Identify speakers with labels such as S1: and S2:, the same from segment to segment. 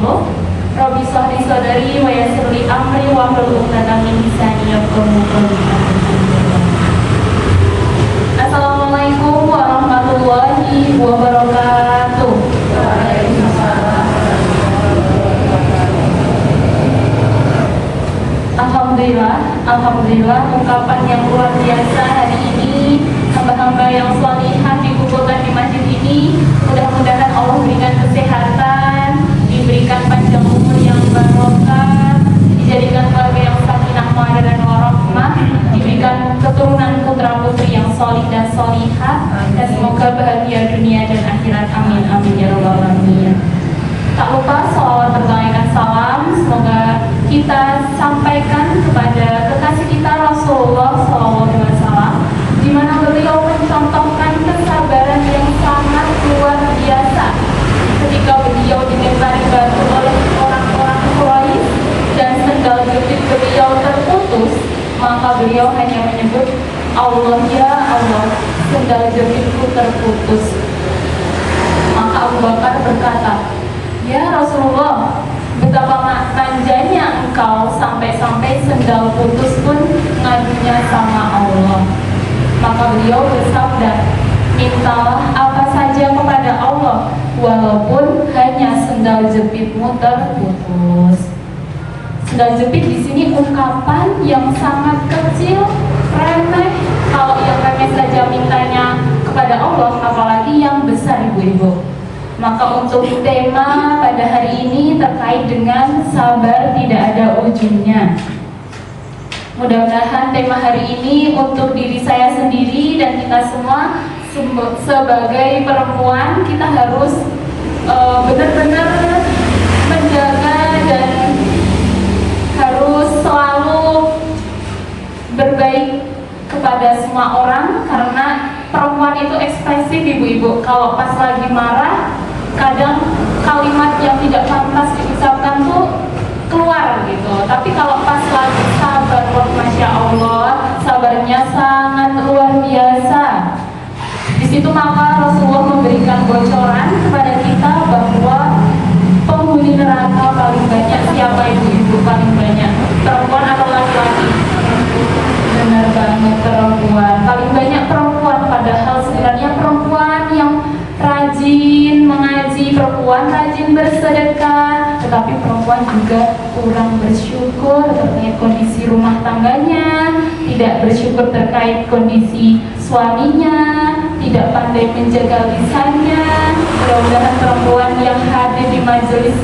S1: qulub. Rabbi shrah li sadri wa yassir li amri wahlul 'uqdatam min lisani yafqahu qawli. Assalamualaikum warahmatullahi wabarakatuh. Alhamdulillah, ungkapan yang luar biasa hari ini. Hamba-hamba yang salihah dikumpulkan di masjid ini. Mudah-mudahan Allah berikan kesehatan, diberikan panjang umur yang barokah, dijadikan keluarga yang sakinah mawaddah dan warahmah, diberikan keturunan putra putri yang solih dan solihah, dan semoga bahagia dunia dan akhirat. Amin amin ya rabbal alamin. Tak lupa sholawat bertanya salam semoga kita sampaikan kepada kekasih kita Rasulullah SAW, di mana beliau mencontohkan kesabaran yang sangat luar biasa ketika beliau dilempari batu oleh orang-orang Quraisy dan sendal jepit beliau terputus, maka beliau hanya menyebut Allah ya Allah, sendal jepitku terputus. Maka Abu Bakar berkata, ya Rasulullah, betapa manjanya engkau sampai-sampai sendal putus pun ngadunya sama Allah. Maka beliau bersabda, mintalah apa saja kepada Allah, walaupun hanya sendal jepitmu terputus. Sendal jepit di sini ungkapan yang sangat kecil, remeh. Kalau yang remeh saja mintanya kepada Allah, apalagi yang besar, ibu-ibu. Maka untuk tema pada hari ini terkait dengan sabar tidak ada ujungnya. Mudah-mudahan tema hari ini untuk diri saya sendiri dan kita semua sebagai perempuan, kita harus benar-benar menjaga dan harus selalu berbaik kepada semua orang, karena perempuan itu ekspresif, ibu-ibu. Kalau pas lagi marah, kadang kalimat yang tidak pantas diucapkan tuh keluar gitu. Tapi kalau pas lagi sabar, masya Allah, sabarnya sangat luar biasa. Di situ maka Rasulullah memberikan bocoran kepada kita bahwa penghuni neraka paling banyak siapa, ibu-ibu? Paling banyak perempuan atau laki-laki? Benar banget, perempuan. Paling banyak perempuan, padahal sebenarnya perempuan yang rajin mengaji, perempuan rajin bersedekah, tetapi perempuan juga kurang bersyukur terkait kondisi rumah tangganya, tidak bersyukur terkait kondisi suaminya, tidak pandai menjaga lisannya. Mudah-mudahan perempuan yang hadir di majelis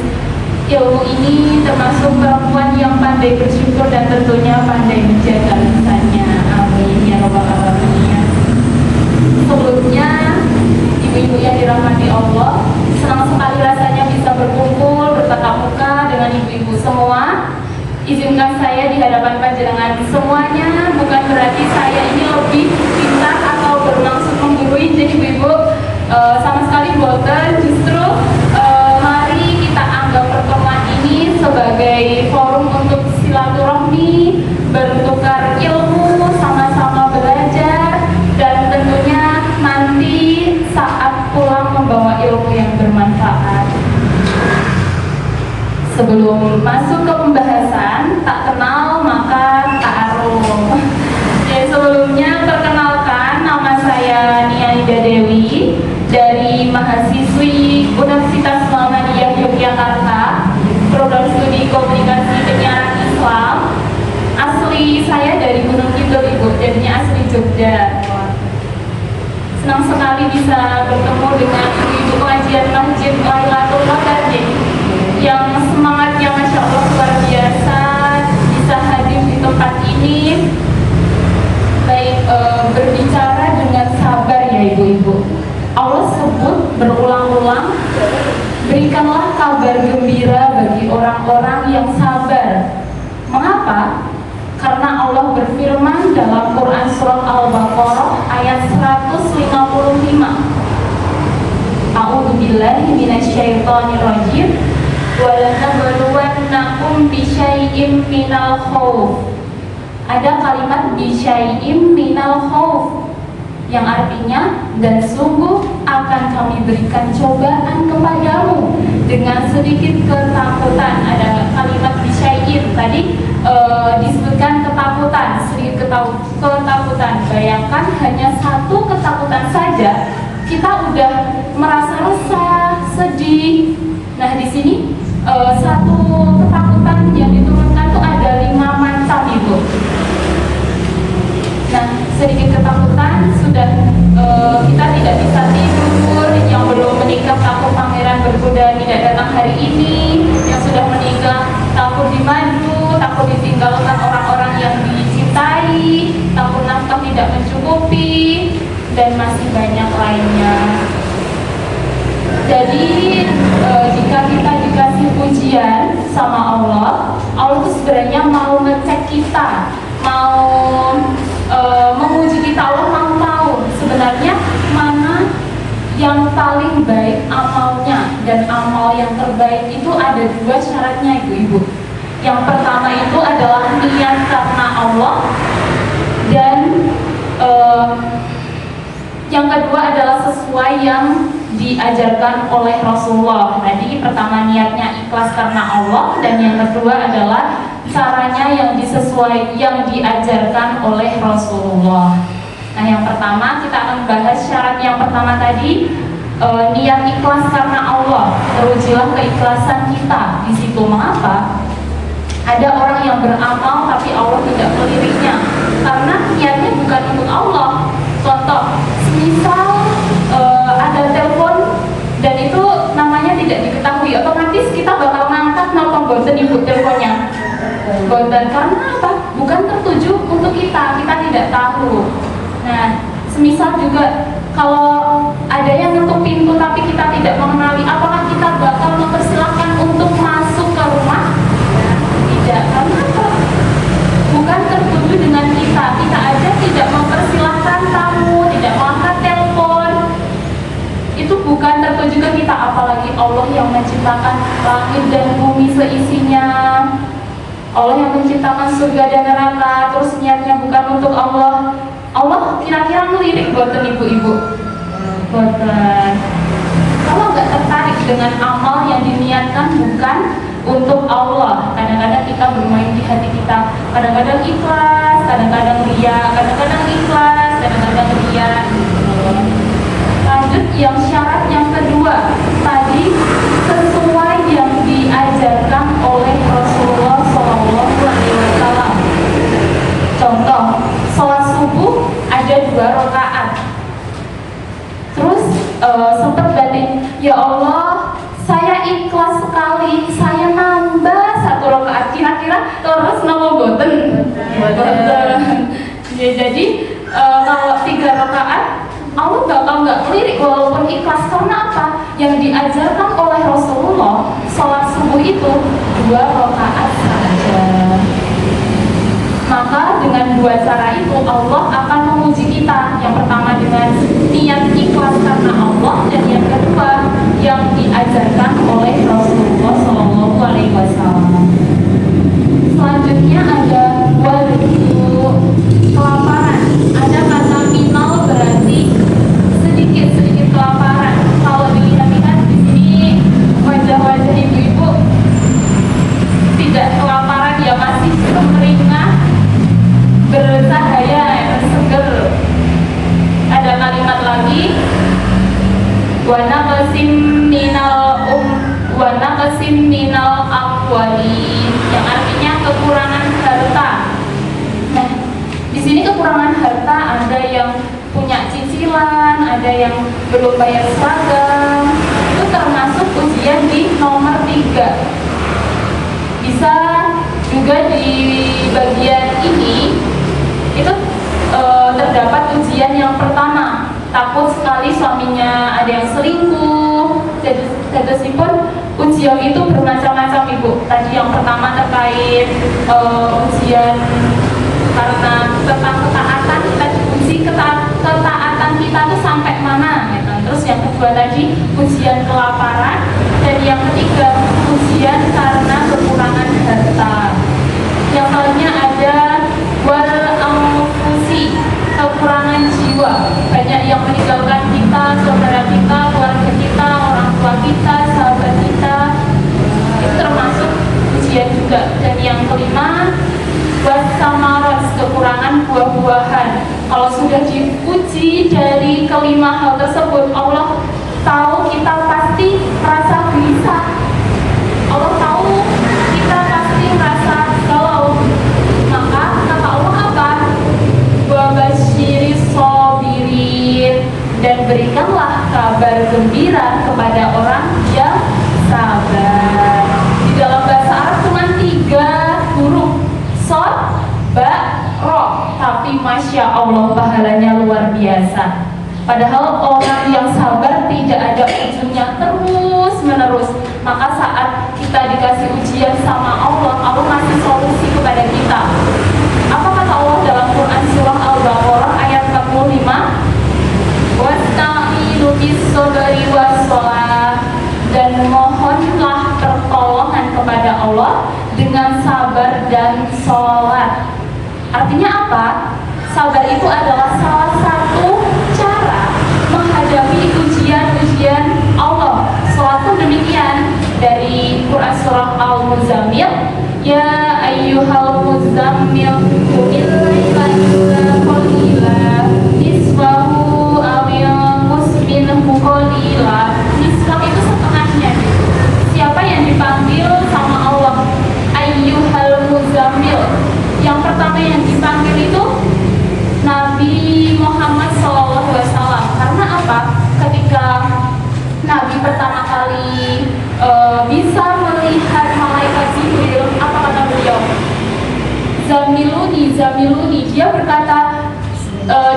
S1: ilmu ini termasuk perempuan yang pandai bersyukur dan tentunya pandai menjaga lisannya. Amin ya rabbal alamin. Sebelumnya, ibu-ibu yang dirahmati Allah, senang sekali rasanya bisa berkumpul bertatap muka dengan ibu-ibu semua. Izinkan saya di hadapan panjenengan semuanya, bukan berarti saya ini lebih pintar atau bermaksud menggurui. Jadi ibu-ibu sama sekali boten, justru mari kita anggap pertemuan ini sebagai forum untuk silaturahmi, bertukar ilmu, sama-sama belajar, dan tentunya nanti saat pulang membawa ilmu yang bermanfaat. Sebelum masuk ke pembahasan, tak kenal maka ta'aruf. Jadi sebelumnya perkenalkan, nama saya Nia Ida Dewi dari mahasiswi Universitas Muhammadiyah Yogyakarta, program studi komunikasi penyiaran Islam. Asli saya dari Gunung Kidul, ibu, jadinya asli Jogja. Senang sekali bisa bertemu dengan ibu pengajian Masjid Lailatul Qadar yang semangatnya masya Allah luar biasa, bisa hadir di tempat ini. Baik, berbicara dengan sabar ya ibu-ibu. Allah sebut berulang-ulang, berikanlah kabar gembira bagi orang-orang yang sabar. Mengapa? Karena Allah berfirman dalam Quran Surah Al-Baqarah ayat 155, A'udzubillahi minasyaitonirrajim, walanabluwannakum bisyai'im minal khauf. Ada kalimat bisyai'im minal khauf yang artinya dan sungguh akan kami berikan cobaan kepadamu dengan sedikit ketakutan. Ada kalimat bisyai'in tadi disebutkan ketakutan, sedikit ketakutan. Bayangkan hanya satu ketakutan saja kita udah merasa resah, sedih. Nah di sini satu ketakutan yang diturunkan tuh ada 5 macam itu. Nah sedikit ketakutan sudah kita tidak bisa tidur, yang belum menikah takut pangeran berkuda tidak datang hari ini, yang sudah menikah takut dimadu, takut ditinggalkan orang-orang yang dicintai, takut nafkah tidak mencukupi, dan masih banyak lainnya. Jadi jika kita dikasih pujian sama Allah itu sebenarnya mau ngecek kita, mau memuji kita. Allah mau tahu sebenarnya mana yang paling baik amalnya, dan amal yang terbaik itu ada 2 syaratnya ibu-ibu. Yang pertama itu adalah niat karena Allah, dan yang kedua adalah sesuai yang diajarkan oleh Rasulullah. Tadi pertama niatnya ikhlas karena Allah, dan yang kedua adalah caranya yang diajarkan oleh Rasulullah. Nah yang pertama kita akan bahas syarat yang pertama tadi, niat ikhlas karena Allah. Terujilah keikhlasan kita di situ. Mengapa? Ada orang yang beramal tapi Allah tidak meliriknya karena niatnya bukan untuk Allah. Contoh, misal ada telepon dan itu namanya tidak diketahui, otomatis kita bakal ngangkat nelpon boten ibu teleponnya. Boten karena apa? Bukan tertuju untuk kita tidak tahu. Nah, semisal juga kalau ada yang ngetuk pintu tapi kita tidak mengenali, apakah kita bakal mempersilahkan untuk masuk ke rumah? Tidak, karena apa? Bukan tertuju dengan kita aja tidak mempersilahkan tamu, tidak mengangkat telepon. Itu bukan tertuju ke kita, apalagi Allah yang menciptakan langit dan bumi seisinya. Allah yang menciptakan surga dan neraka, terus niatnya bukan untuk Allah. Allah kira-kira ngelirik buatan ibu-ibu? Buatan. Allah nggak tertarik dengan amal yang diniatkan bukan untuk Allah. Kadang-kadang kita bermain di hati kita, kadang-kadang ikhlas, kadang-kadang ria, kadang-kadang ikhlas, kadang-kadang ria. Lanjut yang syarat yang kedua tadi, sesuai yang diajarkan oleh Rasulullah SAW. Contoh, sholat subuh ada 2 rakaat. Terus sempat batin, ya Allah, saya ikhlas sekali, saya nambah 1 rakaat. Kira-kira terus nama boten? Ya, jadi kalau 3 rakaat Allah bakal nggak melirik walaupun ikhlas. Karena apa? Yang diajarkan oleh Rasulullah, sholat subuh itu 2 rakaat saja. Maka dengan 2 cara itu Allah akan memuji kita. Yang pertama dengan niat ikhlas karena Allah, dan yang kedua yang diajarkan oleh Rasulullah SAW. Selanjutnya ada wadu, kelaparan. Ada kata minal berarti sedikit kelaparan. Kalau dilihat-lihat di sini wajah-wajah ibu-ibu tidak kelaparan ya, masih sumringah, bercahaya, berseger. Ada kalimat lagi, wa naqsim minal amwali, yang artinya kekurangan harta. Nah, di sini kekurangan harta ada yang punya cicilan, ada yang belum bayar seragam. Itu termasuk ujian di nomor 3. Bisa juga di bagian ini itu terdapat ujian yang pertama, takut sekali suaminya ada yang selingkuh. Jadi pun ujian itu bermacam-macam ibu. Tadi yang pertama terkait ujian karena tentang ketaatan, kita diuji ketaatan kita tuh sampai mana gitu. Terus yang kedua tadi ujian kelaparan, dan yang ketiga ujian karena kekurangan harta. Yang lainnya ada wal anfusi, kekurangan jiwa. Banyak yang meninggalkan kita, saudara kita, keluarga kita, orang tua kita, sahabat kita. Jadi dari kelima hal tersebut Allah tahu kita pasti merasa gelisah. Allah tahu kita pasti merasa galau. Maka kata Allah apa? Wa basyiris sabirin, dan berikanlah kabar gembira kepada orang yang sabar. Di dalam bahasa Arab cuma 3 huruf, shod, ba, ro, tapi masya Allah pahalanya luar biasa. Padahal orang yang sabar tidak ada ujungnya, terus menerus. Maka saat kita dikasih ujian sama Allah, Allah kasih solusi kepada kita. Apa kata Allah dalam Quran surah Al-Baqarah ayat 45? Wasta'inu bis-sabri was-shalah, dan mohonlah pertolongan kepada Allah dengan sabar dan sholat. Artinya apa? Sabar itu adalah salah satu cara menghadapi ujian-ujian Allah. Sholat pun demikian. Dari Quran surah Al-Muzammil, ya ayyuhal muzammil qumil laila illa qalila nisfahu aw yanqus minhu qalila. Nisfah itu setengahnya. Siapa yang dipanggil sama Allah? Ayyuhal muzammil. Yang pertama yang dipanggil itu Nabi Muhammad SAW. Karena apa? Ketika Nabi pertama kali bisa melihat malaikat Jibril, apa kata beliau? Zamiluni, zamiluni. Dia berkata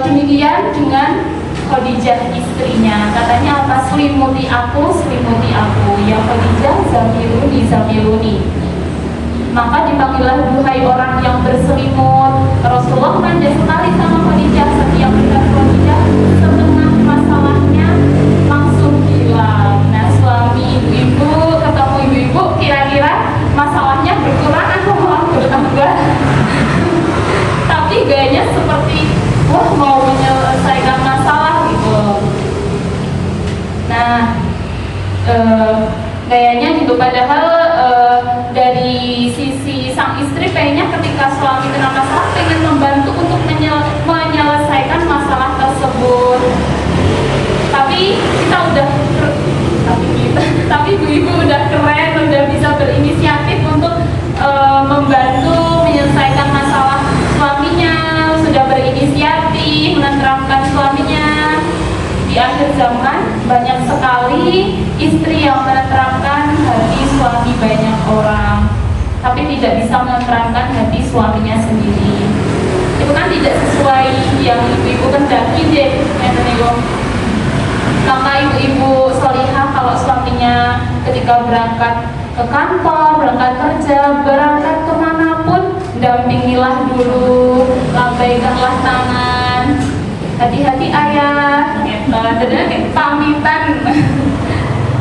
S1: demikian dengan Khadijah istrinya. Katanya apa? Selimuti aku, selimuti aku. Ya Khadijah, zamiluni, zamiluni. Maka dipanggillah duhai orang yang berselimut. Rasulullah manja sekali sama Khadijah. Setiap melihat Khadijah, setengah masalahnya langsung hilang. Nah, suami ibu-ibu ketemu ibu-ibu, kira-kira masalahnya berkurang atau malah bertambah? Tapi gayanya seperti wah mau menyelesaikan masalah gitu. Nah, gayanya gitu. Padahal dari sisi sang istri pengennya ketika suami kena masalah pengen membantu untuk menyelesaikan masalah tersebut. Tapi kita udah tapi ibu-ibu udah keren, udah bisa berinisiatif untuk membantu menyelesaikan masalah suaminya, sudah berinisiatif menenteramkan suaminya. Di akhir zaman banyak sekali istri yang menenteramkan hati suami banyak orang, tapi tidak bisa menenteramkan hati suaminya sendiri. Itu kan tidak sesuai yang ibu-ibu kendaki deh, Maka ibu-ibu sholihah kalau suaminya ketika berangkat ke kantor, berangkat kerja, berangkat kemanapun, dampingilah dulu, lambaikanlah tangan. Hati-hati ayah, kayak pamitan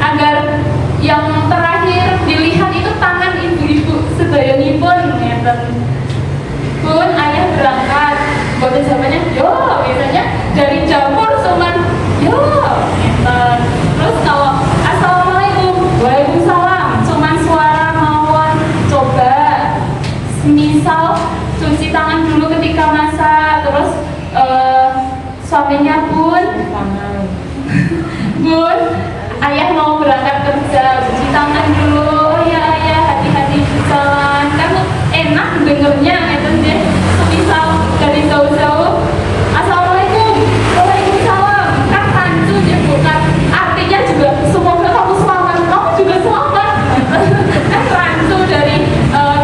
S1: agar yang terakhir dilihat itu tangan ibu-ibu sedayanipun. Pun ayah berangkat, buat jawabannya yo, biasanya dari dapur cuman yo. Terus kalau assalamualaikum, waalaikumsalam, cuman suara mawon. Coba misal cuci tangan dulu ketika masak, terus suaminya pun Bun, ayah mau berangkat kerja, cuci tangan dulu. Oh ya ayah, hati-hati jalan. Kan enak dengernya gitu deh. Misal dari jauh-jauh, assalamualaikum, waalaikumsalam. Kan rancu dia bukan. Artinya juga semoga kamu selamat, kamu juga selamat. Kan rancu dari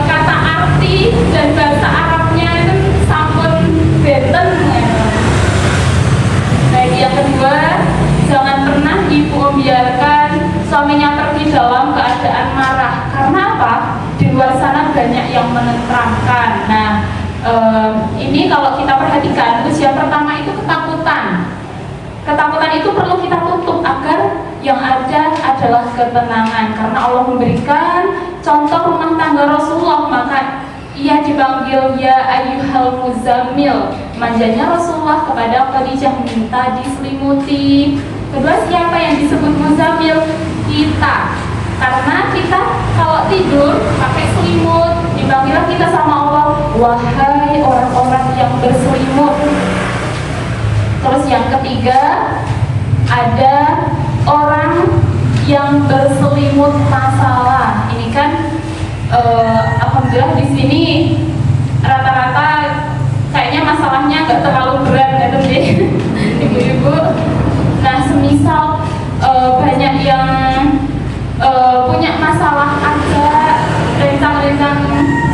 S1: kata arti dan bahasa Arabnya itu sampun benten. Nah, yang kedua, jangan pernah ibu membiarkan suaminya pergi dalam keadaan marah. Karena apa? Di luar sana banyak yang menenteramkan. Nah, ini kalau kita perhatikan, ujian pertama itu ketakutan. Ketakutan itu perlu kita tutup agar yang ada adalah ketenangan. Karena Allah memberikan contoh rumah tangga Rasulullah, maka ia dipanggil ya ayyuhal muzammil. Manjanya Rasulullah kepada Khadijah, minta diselimuti. Kedua, siapa yang disebut muzammil? Kita. Karena kita kalau tidur pakai selimut, dipanggil kita sama Allah, wahai orang-orang yang berselimut. Terus yang ketiga, ada orang yang berselimut masalah. Ini kan alhamdulillah di sini rata-rata kayaknya masalahnya nggak terlalu berat gitu deh ibu-ibu. Nah, semisal banyak yang punya masalah, ada rencang-rencang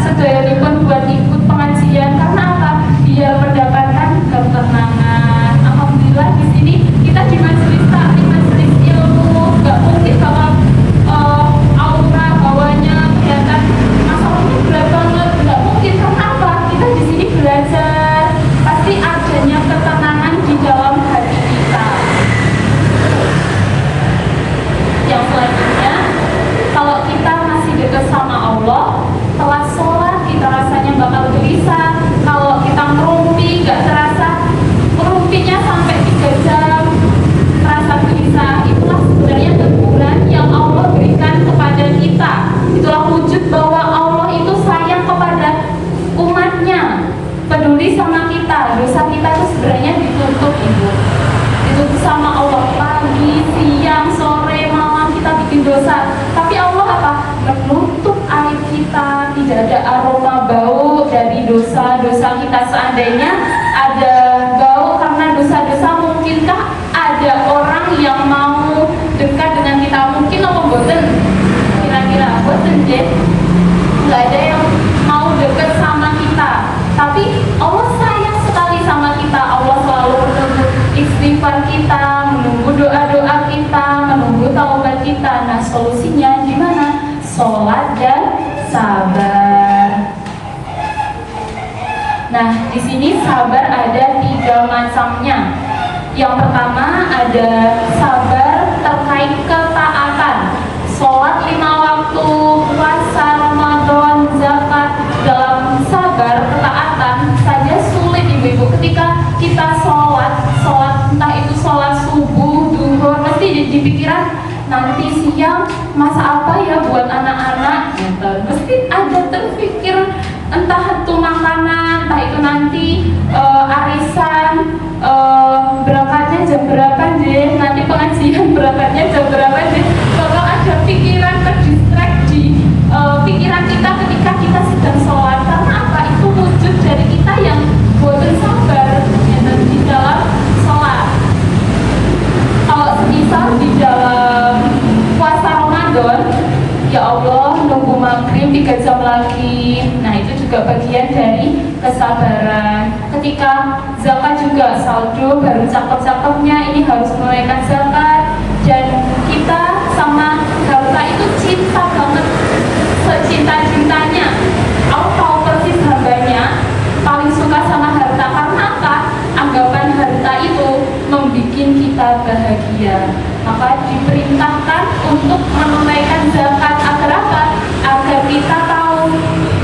S1: sedayanipun buat ikut pengajian karena apa? Biar mendapatkan ketenangan. Alhamdulillah di sini kita di majelis taklim, majelis ilmu, nggak mungkin bakal aura bawahnya kelihatan masalahnya berat banget, nggak mungkin. Karena apa? Kita di sini belajar, pasti adanya ketenangan di dalam hati kita. Yang selanjutnya, kalau kita masih dekat sama Allah, telat sholat kita rasanya bakal gelisah. Kalau kita ngerumpi nggak terasa, ngerumpinya sampai 3 jam terasa gelisah. Itulah sebenarnya teguran yang Allah berikan kepada kita. Itulah wujud bahwa Allah itu sayang kepada umatnya, peduli sama kita. Dosa kita itu sebenarnya ditutup, ibu, ditutup sama Allah. Pagi, siang, sore, malam kita bikin dosa, tapi Allah apa? Menutup aib kita. Tidak ada aroma bau dari dosa-dosa kita. Seandainya ada bau karena dosa-dosa, mungkinkah ada orang yang mau dekat dengan kita? Mungkin apa boten? Kira-kira boten deh. Nggak ada yang mau dekat sama kita. Tapi Allah sayang sekali sama kita. Allah selalu menunggu istighfar kita, menunggu doa-doa kita, menunggu taubat kita. Nah, solusinya gimana? Sholat dan sabar. Nah, di sini sabar ada 3 macamnya. Yang pertama ada sabar terkait ketaatan. Sholat 5 waktu, puasa Ramadan, zakat. Dalam sabar ketaatan saja sulit, ibu-ibu. Ketika kita sholat entah itu sholat subuh, duhur, mesti di pikiran nanti siang masa apa ya buat anak-anak gitu. Mesti ada terpikir entah itu makanan, entah itu nanti arisan, berangkatnya jam berapa deh, nanti pengajian berangkatnya jam berapa deh. Kalau ada pikiran terdistract di pikiran kita ketika kita sedang sholat. Karena apa? Itu wujud dari kita yang boten sabar gitu, di dalam sholat. Kalau misal di dalam puasa Ramadan, ya Allah nunggu maghrib 3 jam lagi. Nah, itu juga bagian dari kesabaran. Ketika zakat juga saldo baru cakep-cakepnya, ini harus menunaikan zakat. Dan kita sama harta itu cinta banget, secinta-cintanya. Allah tahu persis hambanya paling suka sama harta. Karena apa? Anggapan harta itu membuat kita bahagia. Maka diperintahkan untuk menunaikan zakat. Agar apa? Agar kita tahu,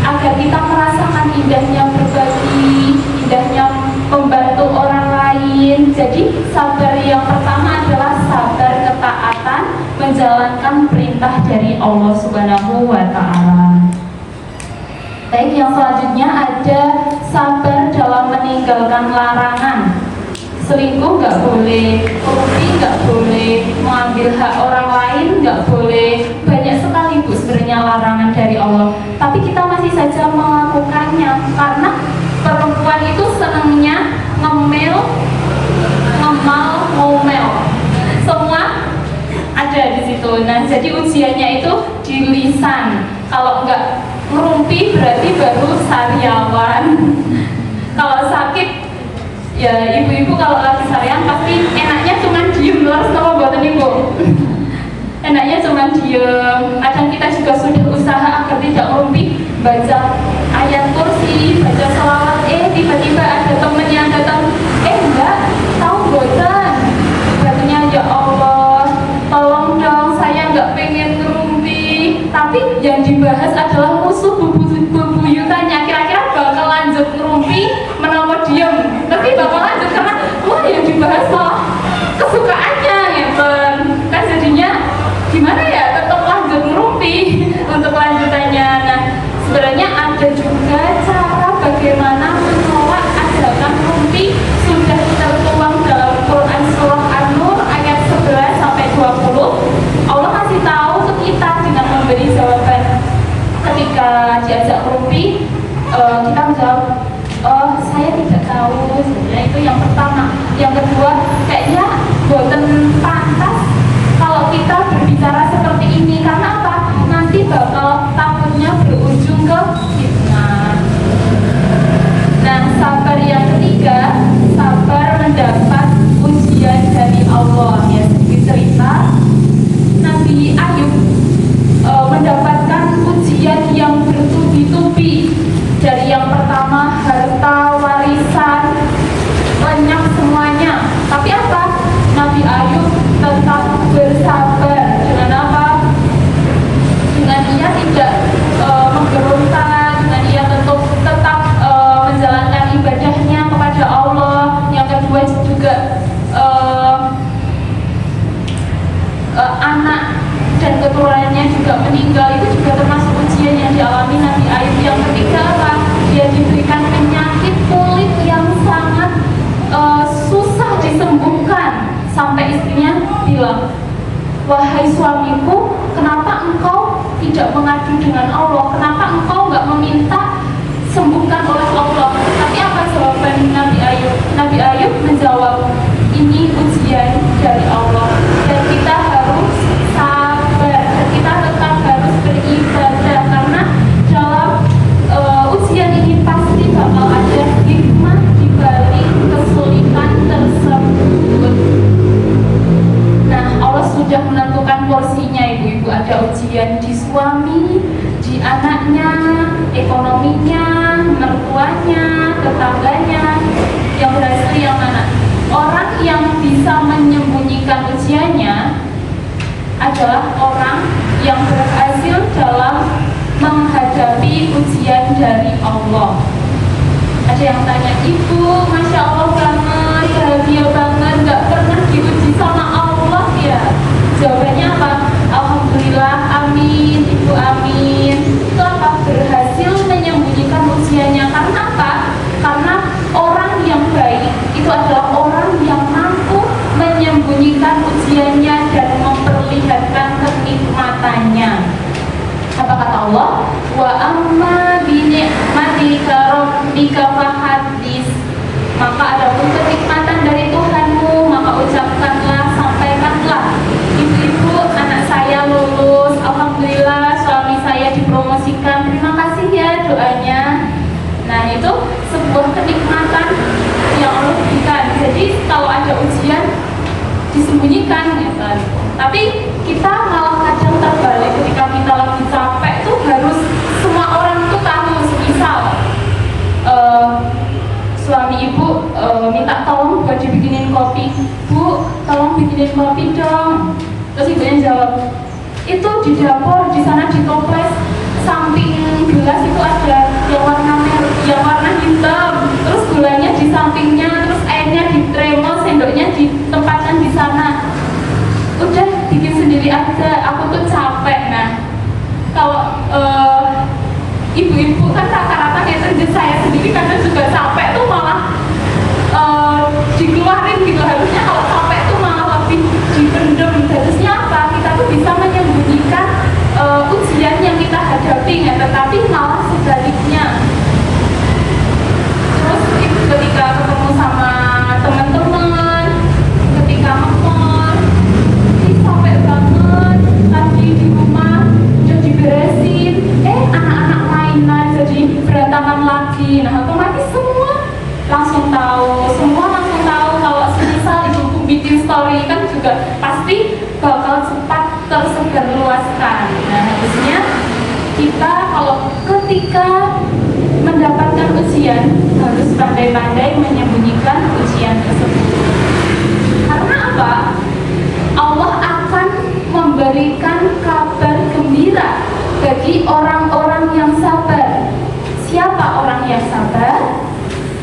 S1: agar kita merasakan indahnya berbagi, indahnya membantu orang lain. Jadi sabar yang pertama adalah sabar ketaatan, menjalankan perintah dari Allah Subhanahu wa Ta'ala. Baik, yang selanjutnya ada sabar dalam meninggalkan larangan. Selingkuh nggak boleh, korupsi nggak boleh, mengambil hak orang lain nggak boleh. Banyak sekali bu sebenarnya larangan dari Allah, tapi kita masih saja melakukannya karena perempuan itu senangnya ngemil, ngemal, ngomel, semua ada di situ. Nah, jadi ujiannya itu di lisan. Kalau nggak ngerumpi berarti baru sariawan. Kalau sakit, ya ibu-ibu kalau lagi sarian pasti enaknya cuma diem. Terus kalau buatan ibu enaknya cuma diem. Kadang kita juga sudah usaha agar tidak ngerumpi, baca ayat kursi, baca selawat, tiba-tiba ada temen yang datang, enggak, tahu bosan. Katanya, ya Allah, tolong dong, saya nggak pengen ngerumpi. Tapi yang dibahas adalah musuh bebuyutannya. Kira-kira bakal lanjut ngerumpi, menawa diem, tapi bakal lanjut karena wah yang dibahas malah kesukaannya gitu. Kan jadinya gimana ya, tetap lanjut ngerumpi untuk lanjutannya. Nah, sebenarnya ada juga cara bagaimana menolak ajakan ngerumpi sudah tertuang dalam jawab, oh saya tidak tahu. Sebenarnya itu yang pertama. Yang kedua, kayaknya boten pantas kalau kita berbicara seperti ini. Karena apa? Nanti bakal takutnya berujung ke fitnah. Nah, sabar yang ketiga, sabar mendapat ujian dari Allah. Ya, sedikit cerita, Nabi Ayub mendapatkan ujian yang bertubi-tubi. Dari yang pertama, harta, warisan, lenyap semuanya. Tapi apa? Nabi Ayub tetap bersabar. Dengan apa? Dengan ia tidak menggerontak, dengan ia tetap menjalankan ibadahnya kepada Allah. Yang kedua juga anak dan keturunannya juga meninggal. Itu juga termasuk ujian yang dialami Nabi Ayub. Yang ketiga apa? Dia diberikan penyakit kulit yang sangat susah disembuhkan. Sampai istrinya bilang, wahai suamiku, kenapa engkau tidak mengadu dengan Allah? Kenapa engkau nggak meminta sembuhkan oleh Allah? Tapi apa jawaban Nabi Ayub? Nabi Ayub menjawab, ini ujian dari Allah dan kita harus sabar, dan kita tetap harus beribadah, karena dalam ujian ini pasti bakal ada hikmah di balik kesulitan tersebut. Nah, Allah sudah menentukan porsinya, ibu-ibu. Ada ujian di suami, di anaknya, ekonominya, mertuanya, tetangganya. Yang berhasil yang mana? Orang yang bisa menyembunyikan ujiannya adalah orang yang berhasil dalam menghadapi ujian dari Allah. Ada yang tanya, ibu, Masya Allah banget, bahagia banget, gak pernah diuji sama Allah ya? Jawabannya apa? Alhamdulillah, amin, ibu, amin. Itu apa? Berhasil menyembunyikan ujiannya. Karena apa? Karena orang yang baik itu adalah orang yang mampu menyembunyikan ujiannya dan memperlihatkan kenikmatannya. Apa kata Allah? Wa amma bi ni'matika rabbika fahaddits. Maka adapun kenikmatan dari Tuhanmu, maka ucapkanlah, sampaikanlah. Ibu-ibu, anak saya lulus, alhamdulillah, suami saya dipromosikan, terima kasih ya doanya. Nah, itu sebuah kenikmatan yang Allah berikan. Jadi kalau ada ujian disembunyikan gitu. Tapi kita malah kadang terbalik, ketika kita lagi capek tuh harus semua orang tuh tahu. Semisal suami ibu minta tolong buat dibikinin kopi, bu, tolong bikinin kopi dong. Terus ibunya jawab, itu di dapur, di sana di toples, samping gelas itu ada yang warna merah, yang warna hitam. Terus gulanya di sampingnya, terus airnya di tremol, sendoknya ditempatkan di sana. Udah bikin sendiri aja, aku tuh capek. Nah, kalau ibu-ibu kan rata-rata kayak saya sendiri kadang juga capek tuh malah dikeluarin gitu. Harusnya kalau capek tuh malah lebih dipendem. Harusnya apa? Kita tuh bisa menyembunyikan ujian yang kita hadapi ya, tetapi malah sebaliknya. Terus ketika ketemu sama teman-teman, ketika nge-mall, capek banget, tadi di rumah udah diberesin, anak-anak mainan jadi berantakan lagi. Nah, otomatis semua langsung tahu kalau semisal ibu bikin story kan juga pasti bakal cepat tersebar luaskan. Nah, harusnya kita kalau ketika mendapatkan ujian harus pandai-pandai menyembunyikan ujian tersebut. Karena apa? Allah akan memberikan kabar gembira bagi orang-orang yang sabar. Siapa orang yang sabar?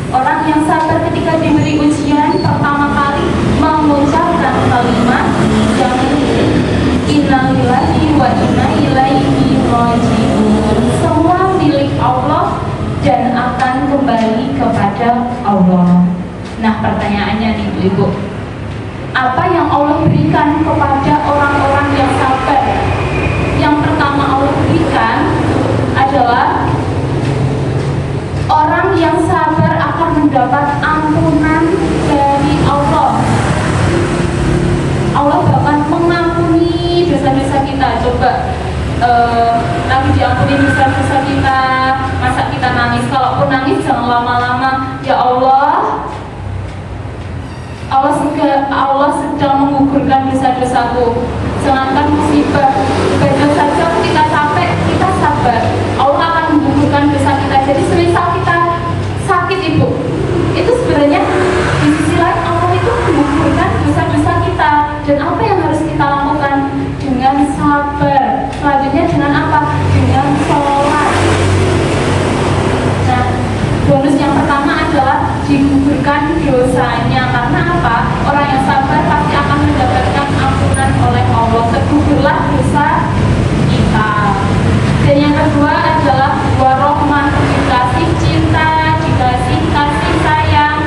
S1: Orang yang sabar ketika diberi ujian pertama kali mengucapkan kalimat yang innalillahi wa inna ilaihi raji'un. Semua milik Allah dan akan kembali kepada Allah. Nah, pertanyaannya nih ibu-ibu, apa yang Allah berikan kepada orang-orang yang sabar? Yang pertama Allah berikan adalah orang lagi diampuni dosa-dosa kita, masa kita nangis? Kalaupun nangis jangan lama-lama. Ya Allah, Allah sedang menggugurkan dosa-dosaku. Jangankan musibah, baca saja kita capek, kita sabar. Allah akan menggugurkan dosa kita. Jadi semisal kita sakit ibu, itu sebenarnya di sisi lain Allah itu menggugurkan dosa-dosa kita. Dan apa yang harus kita lakukan? Dengan sabar. Selanjutnya dengan apa? Dengan sholat. Nah, bonus yang pertama adalah digugurkan dosanya. Karena apa? Orang yang sabar pasti akan mendapatkan ampunan oleh Allah. Tergugurlah dosa kita. Dan yang kedua adalah warohmah, dikasih cinta, dikasih kasih sayang.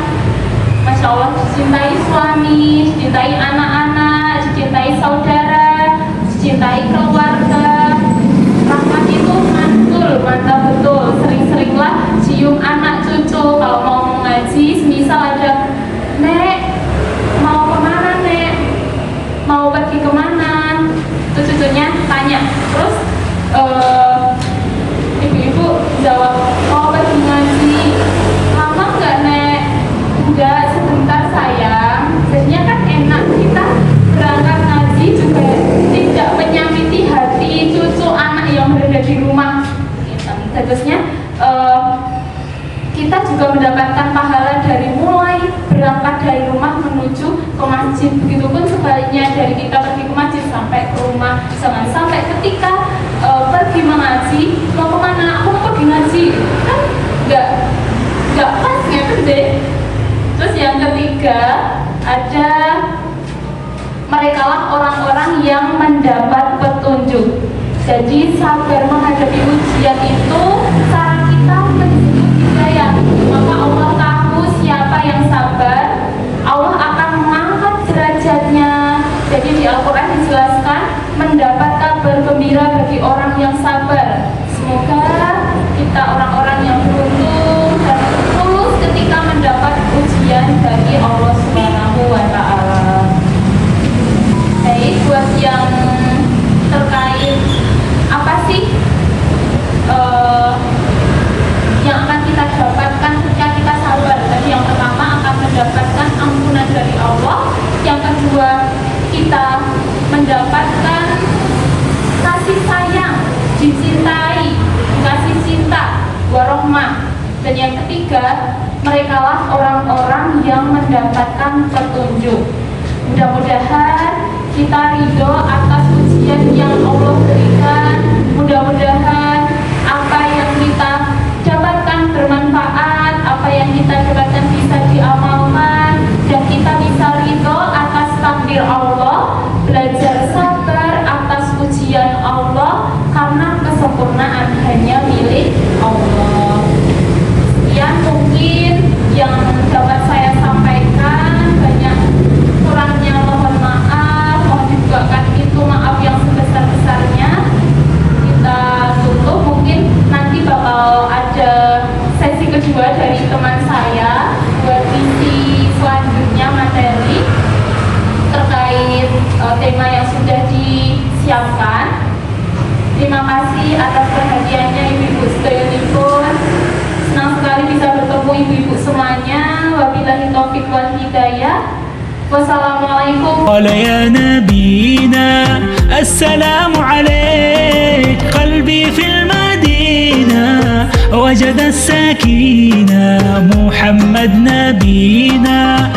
S1: Masya Allah, dicintai suami, dicintai anak-anak, dicintai saudara, dicintai keluarga. Rahmat itu mantul, mantap betul. Sering-seringlah cium anak cucu. Kalau mau mengaji, misal ada, Nek, mau kemana Nek? Mau pergi kemana? Itu cucunya tanya. Terus ibu-ibu jawab, mau pergi ngaji. Lama nggak Nek? Enggak, sebentar sayang. Jadinya kan enak, kita berangkat ngaji juga tidak menyakiti hati cucu anak yang berada di rumah. Terusnya kita juga mendapatkan pahala dari mulai berangkat dari rumah menuju ke masjid. Begitupun sebaliknya, dari kita pergi ke masjid sampai ke rumah. Jangan sampai ketika pergi mengaji, mau kemana? Aku mau pergi ngaji, kan nggak pas gitu deh. Terus yang ketiga ada merekalah orang-orang yang mendapat petunjuk. Jadi sabar menghadapi ujian itu cara kita menuju hidayah. Maka Allah tahu siapa yang sabar, Allah akan mengangkat derajatnya. Jadi di Al-Quran dijelaskan mendapat kabar gembira bagi orang yang sabar. Semoga kita orang-orang yang beruntung dan tulus ketika mendapat ujian dari Allah Subhanahu wa Ta'ala. Baik, buat yang terkait apa sih yang akan kita dapatkan ketika kita sabar? Tadi yang pertama akan mendapatkan ampunan dari Allah. Yang kedua, kita mendapatkan kasih sayang, dicintai, kasih cinta, warohmah. Dan yang ketiga, merekalah orang-orang yang mendapatkan petunjuk. Mudah-mudahan kita ridho atas ujian yang Allah berikan. Mudah-mudahan apa yang kita dapatkan bermanfaat, apa yang kita dapatkan bisa diamalkan, dan kita bisa ridho atas takdir Allah, belajar sabar atas ujian Allah, karena kesempurnaan hanya milik Allah. Sekian mungkin yang dapat saya sampaikan. Banyak kurangnya mohon maaf, mohon dibukakan itu maaf yang sebesar-besarnya. Kita tutup, mungkin nanti bakal ada sesi kedua dari teman saya buat isi selanjutnya materi terkait tema yang sudah disiapkan. Terima kasih atas perhatiannya Ibu-ibu sedayunipun. Senang sekali bisa bertemu ibu-ibu semuanya. Wabillahi taufiq wal hidayah. Wassalamualaikum.
S2: Qala ya nabiyina assalamu alaik qalbi fil madinah wajada as-sakina Muhammad nabiyina.